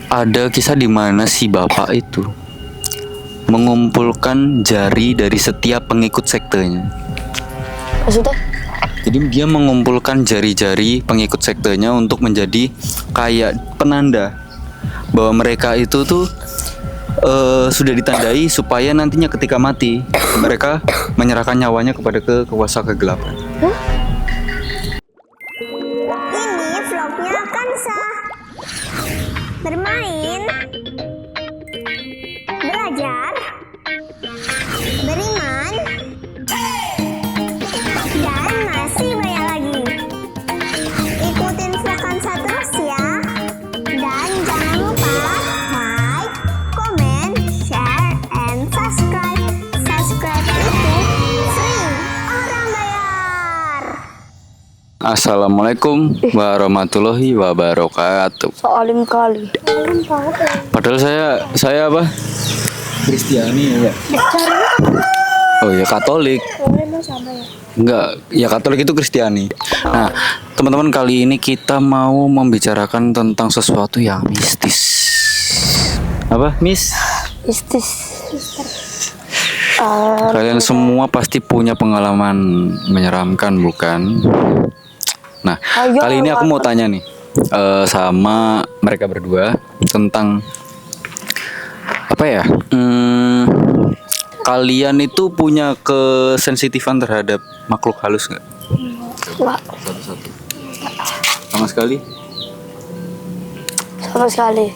ada kisah di mana si bapak itu mengumpulkan jari dari setiap pengikut sektenya. Maksudnya? Jadi dia mengumpulkan jari-jari pengikut sektenya untuk menjadi kayak penanda bahwa mereka itu tuh sudah ditandai supaya nantinya ketika mati mereka menyerahkan nyawanya kepada kuasa kegelapan. Ini vlognya Kansa. Bermain, belajar, beriman, dan masih banyak lagi. Ikutin vlog Kansa terus ya. Dan jangan lupa like, comment, share, and subscribe. Subscribe itu free, orang bayar. Assalamualaikum warahmatullahi wabarakatuh. Soalim kali. Padahal saya apa? Kristiani ya. Oh ya Katolik. Enggak, ya Katolik itu Kristiani. Nah, teman-teman, kali ini kita mau membicarakan tentang sesuatu yang mistis. Apa, Miss? Mistis. Kalian semua pasti punya pengalaman menyeramkan, bukan? Nah, Ayo, kali ini aku mau tanya nih sama mereka berdua tentang apa ya? Kalian itu punya kesensitifan terhadap makhluk halus nggak? Enggak, Satu-satu. Sama sekali? sama sekali.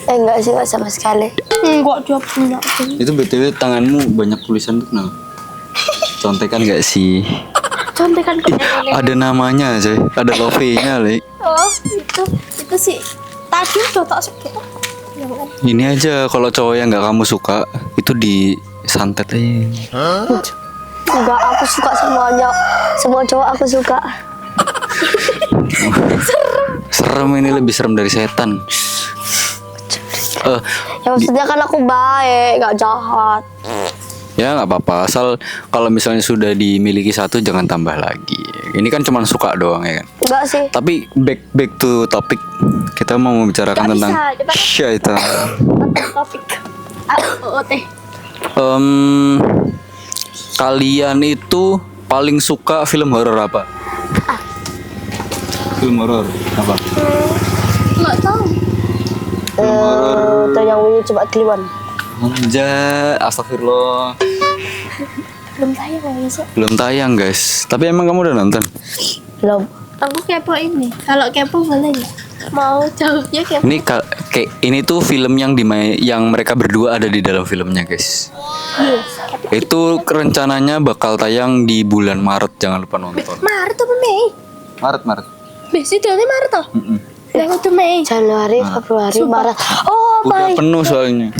Enggak sih, enggak sama sekali. Enggak, dia punya. Itu BTW tanganmu banyak tulisan tuh kenapa? Contekan nggak sih? Contekan kemana? Ada namanya aja, ada love-nya, Le. Oh, itu sih. Tadi udah tak sebut. Yang kan. Ini aja kalau cowok yang nggak kamu suka itu disantet aja. Enggak, aku suka semuanya. Semua cowok aku suka. Serem, ini lebih serem dari setan. Ya maksudnya kan aku baik, enggak jahat. Ya nggak apa-apa, asal kalau misalnya sudah dimiliki satu jangan tambah lagi. Ini kan cuma suka doang ya kan. Enggak sih. Tapi back to topik, kita mau membicarakan Nggak tentang bisa, coba. syaitan. Topik. Teh. Kalian itu paling suka film horor apa? Film horor apa? Enggak tahu. Itu yang ini coba kliwon. Anjay, astagfirullah. Belum tayang ya, sih. Belum tayang guys. Tapi emang kamu udah nonton? Belum. Aku kepo ini. Kalau kepo boleh nggak? Mau jawabnya kepo. Ini kayak ini tuh film yang yang mereka berdua ada di dalam filmnya guys. Itu rencananya bakal tayang di bulan Maret, jangan lupa nonton. Maret apa Mei? Maret. Besok dari Maret toh? Yang itu Mei. Januari, Februari, Maret. Oh, Udah baik. penuh soalnya.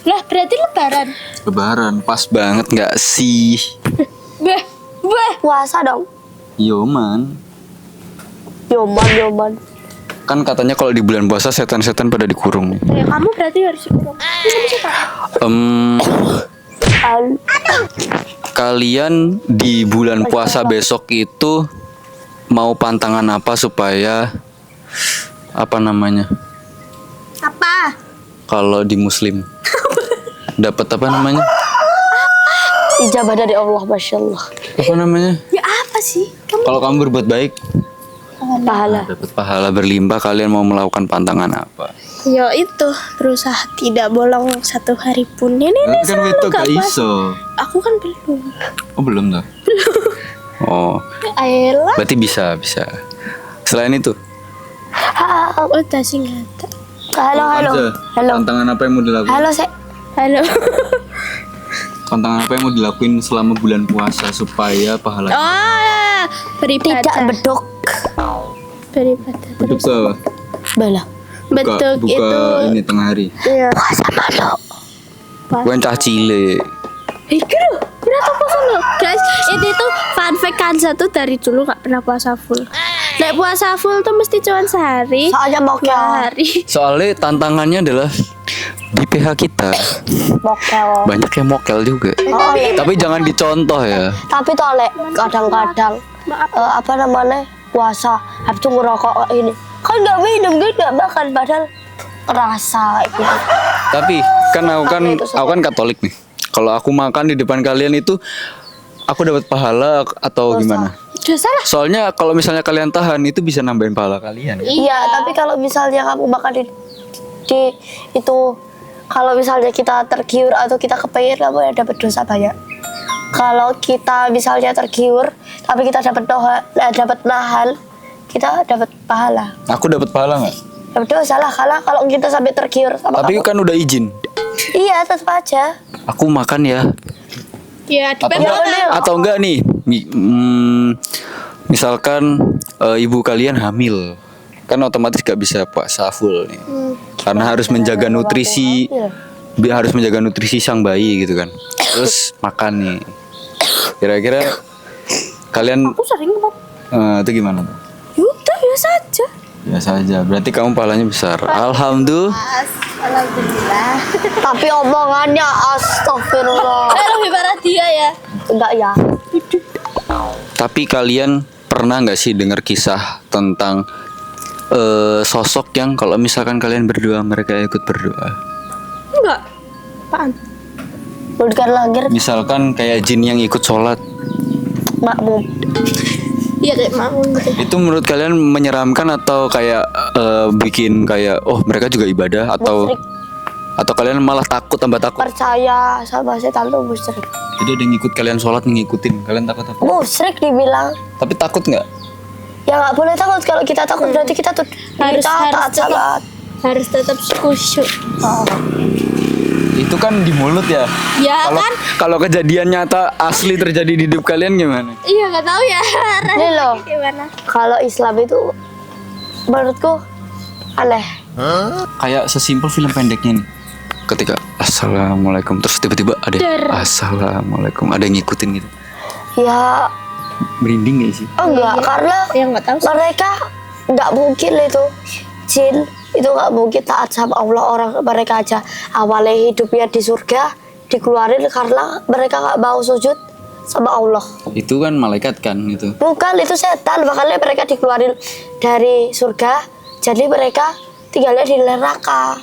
Lah berarti Lebaran. Lebaran, pas banget nggak sih? Beh. Puasa dong. Yoman. Yoman. Kan katanya kalau di bulan puasa setan-setan pada dikurung. Ya, kamu berarti harus kurang. Kalian di bulan puasa besok itu mau pantangan apa supaya apa namanya? Apa? Kalau di Muslim dapat apa namanya? Ijabah dari Allah, Masya Allah. Apa namanya? Ya apa sih? Kalau kamu berbuat baik Pahala. dapat pahala berlimpah. Kalian mau melakukan pantangan apa? Ya itu berusaha tidak bolong satu hari pun. Ini Kan selalu itu gak gak puasa. iso. Aku kan belum. Oh belum tuh. Oh, Ayolah. berarti bisa. Selain itu, Udah sih nggak ada. Halo. Halo. tantangan apa yang mau dilakukan? Halo, Sek. Halo. Tantangan apa yang mau dilakuin selama bulan puasa supaya pahala? Oh, beribadah. Tidak bedok. Beribadah. Beduk tuh apa? Bala. Beduk buka itu. ini tengah hari. Iya. Puasa malu. Bukan cah cile. Itu berapa puasa lo? Guys, ini tuh fun fact Kansa tuh dari dulu gak pernah puasa full. Nek puasa full tuh mesti cuma sehari. Soalnya Dua mokel. hari. Soalnya tantangannya adalah di PH kita Mokel. banyak yang mokel juga. Oh, iya. Tapi jangan dicontoh ya. Tapi tuh Lek, kadang-kadang apa namanya puasa habis itu ngerokok ini kan nggak minum dia nggak makan padahal rasa gitu. Tapi kan aku kan Katolik nih. Kalau aku makan di depan kalian itu aku dapat pahala atau gimana? Dosa lah. Soalnya kalau misalnya kalian tahan itu bisa nambahin pahala kalian. Iya, tapi kalau misalnya kamu makan di itu, kalau misalnya kita tergiur atau kita kepengen, kamu ya dapat dosa banyak. Kalau kita misalnya tergiur tapi kita dapat nahan, kita dapat pahala. Aku dapat pahala nggak? Dapat dosa lah, kalau kita sampai tergiur sama Tapi kamu. kan udah izin. Iya, tetap aja. Aku makan ya. Ya, Atau depend enggak, orang. atau enggak nih? Misalkan ibu kalian hamil, kan otomatis gak bisa puasa full nih. Karena harus menjaga nutrisi, harus menjaga nutrisi sang bayi gitu kan. Terus makan nih. Kira-kira kalian Aku sering kok. itu gimana? Udah biasa aja. Biasa aja. Berarti kamu pahalanya besar. Alhamdulillah. Alhamdulillah. Tapi omongannya astagfirullah. Lebih parah dia ya. Enggak ya. Tapi kalian pernah nggak sih dengar kisah tentang sosok yang kalau misalkan kalian berdoa mereka ikut berdoa? Enggak. Apaan? Bukan langir Misalkan kayak jin yang ikut sholat. makmum. Iya kayak mau gitu. Itu menurut kalian menyeramkan atau kayak bikin kayak oh mereka juga ibadah atau Musyrik. atau kalian malah takut tambah takut? Percaya sama setan tuh musyrik. Jadi ada yang ngikut kalian sholat ngikutin kalian takut apa? Musyrik dibilang. Tapi takut nggak? Ya nggak boleh takut. Kalau kita takut berarti kita tuh Harus taat sama. harus tetap khusyuk. Oh. Itu kan di mulut ya. Ya Kalau kan? kalau kejadian nyata asli terjadi di hidup kalian gimana? Iya nggak tahu ya. Ini loh. Gimana? Kalau Islam itu menurutku aneh. Kayak sesimpel film pendeknya nih. Ketika assalamualaikum terus tiba-tiba ada assalamualaikum ada yang ngikutin gitu. Ya Merinding gak sih? enggak karena Ya nggak tahu. mereka nggak mungkin itu jin itu nggak mungkin taat sama Allah. Orang mereka aja awalnya hidupnya di surga dikeluarin karena mereka nggak mau sujud sama Allah. Itu kan malaikat kan itu. Bukan, itu setan. Makanya mereka dikeluarin dari surga, jadi mereka tinggalnya di neraka.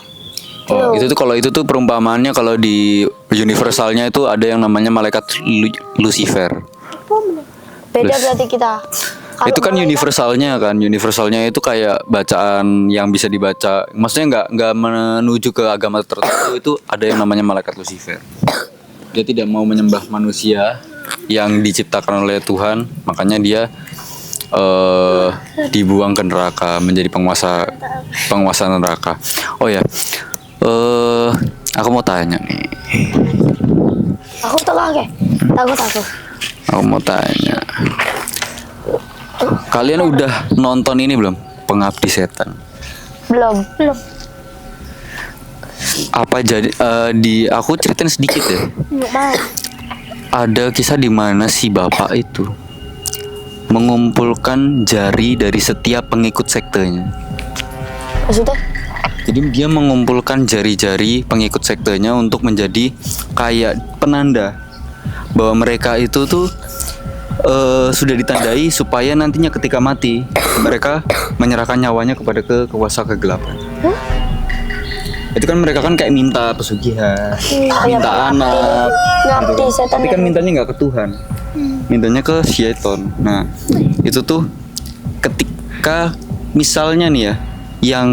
Oh, itu tuh kalau itu tuh perumpamaannya kalau di universalnya itu ada yang namanya malaikat Lucifer. Beda Terus. berarti kita. Kalau Itu kan malaikat- universalnya itu kayak bacaan yang bisa dibaca. Maksudnya nggak menuju ke agama tertentu itu ada yang namanya malaikat Lucifer. Dia tidak mau menyembah manusia yang diciptakan oleh Tuhan, makanya dia dibuang ke neraka menjadi penguasa neraka. Oh ya, aku mau tanya nih. Aku tengah ke. Takut aku. Aku mau tanya. Kalian udah nonton ini belum? Pengabdi Setan. Belum. Apa jadi aku ceritain sedikit ya. Nggak mau. Ada kisah di mana si bapak itu mengumpulkan jari dari setiap pengikut sektenya. Maksudnya? Jadi dia mengumpulkan jari-jari pengikut sektenya untuk menjadi kayak penanda bahwa mereka itu tuh sudah ditandai supaya nantinya ketika mati mereka menyerahkan nyawanya kepada kuasa kegelapan. Itu kan mereka kan kayak minta pesugihan, minta anak, Ngabdi gitu. setan. Tapi kan mintanya nggak ke Tuhan, mintanya ke syaiton. Nah itu tuh ketika misalnya nih ya yang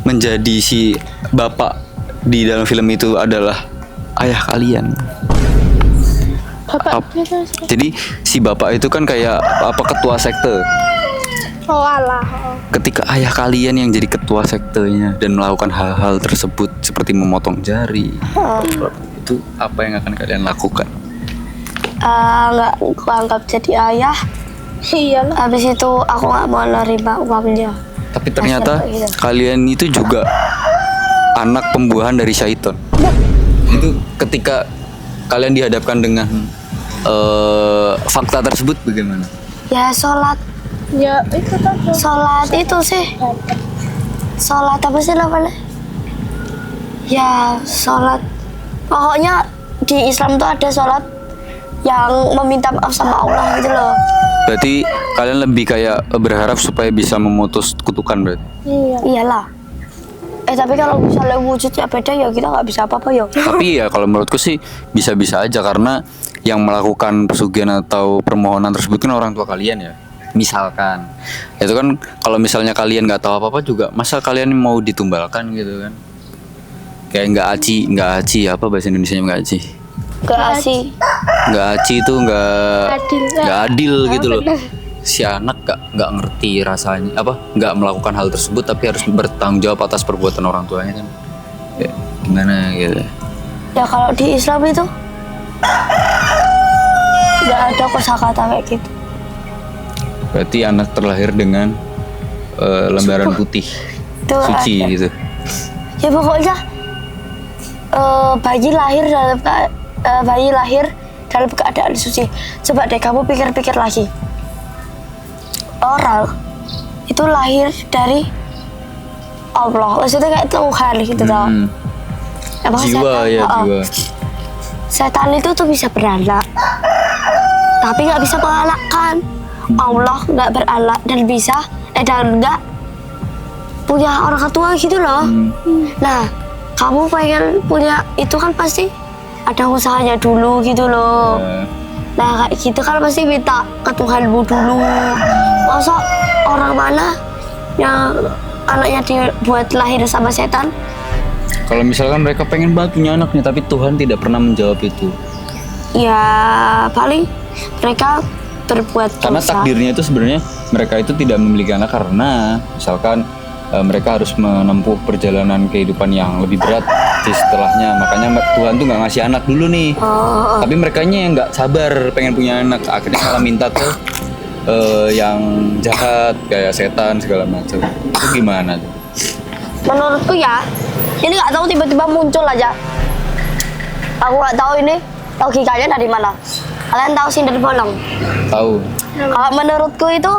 menjadi si bapak di dalam film itu adalah ayah kalian. Bapak Jadi si bapak itu kan kayak apa ketua sekte. oh alah. Ketika ayah kalian yang jadi ketua sektenya dan melakukan hal-hal tersebut seperti memotong jari, itu apa yang akan kalian lakukan? Nggak aku anggap jadi ayah. Iyalah. Habis itu aku nggak mau nerima uangnya. Tapi ternyata Kasian, gitu. kalian itu juga anak pembuahan dari syaiton. Itu ketika kalian dihadapkan dengan fakta tersebut bagaimana? Ya sholat. Ya itu tadi. Sholat itu sih. Sholat apa sih namanya? Ya sholat. Pokoknya di Islam tuh ada sholat yang meminta maaf sama Allah gitu loh. Berarti kalian lebih kayak berharap supaya bisa memutus kutukan berarti. Iya. Iyalah. Tapi kalau misalnya wujudnya beda ya kita nggak bisa apa-apa ya. Tapi ya kalau menurutku sih bisa-bisa aja, karena yang melakukan pesugihan atau permohonan tersebut kan orang tua kalian ya. Misalkan itu kan, kalau misalnya kalian nggak tahu apa-apa juga, masa kalian mau ditumbalkan gitu kan? Kayak nggak aci apa bahasa Indonesianya nggak aci? Nggak asih. Nggak aci itu Adil. nggak adil gitu loh. bener. Si anak nggak ngerti rasanya apa, nggak melakukan hal tersebut tapi harus bertanggung jawab atas perbuatan orang tuanya kan. Ya, gimana gitu. Ya kalau di Islam itu nggak ada kosakata kayak gitu. Berarti anak terlahir dengan lembaran putih Itu suci ada. gitu. Ya pokoknya bayi lahir dalam keadaan suci. Coba deh kamu pikir-pikir lagi. Orang itu lahir dari Allah, maksudnya kayak Tuhan gitu tau. Emang Jiwa setan, ya, jiwa. setan itu tuh bisa beranak, tapi nggak bisa mengalahkan. Allah nggak beranak dan bisa dan nggak punya orang tua gitu loh. Nah, kamu pengen punya itu kan pasti ada usahanya dulu gitu loh. Nah kayak gitu kan pasti minta ke Tuhanmu dulu. Masa orang mana yang anaknya dibuat lahir sama setan? Kalau misalkan mereka pengen banget punya anaknya tapi Tuhan tidak pernah menjawab itu. Ya paling mereka berbuat Karena dosa. takdirnya itu sebenarnya mereka itu tidak memiliki anak karena misalkan mereka harus menempuh perjalanan kehidupan yang lebih berat di setelahnya. Makanya Tuhan tuh nggak ngasih anak dulu nih. Tapi merekanya yang nggak sabar pengen punya anak, akhirnya malah minta ke yang jahat kayak setan segala macam. Itu gimana tuh? Menurutku ya, ini nggak tahu tiba-tiba muncul aja. Aku nggak tahu ini logikanya dari mana. Kalian tahu sinder bolong? Tahu? Kalau menurutku itu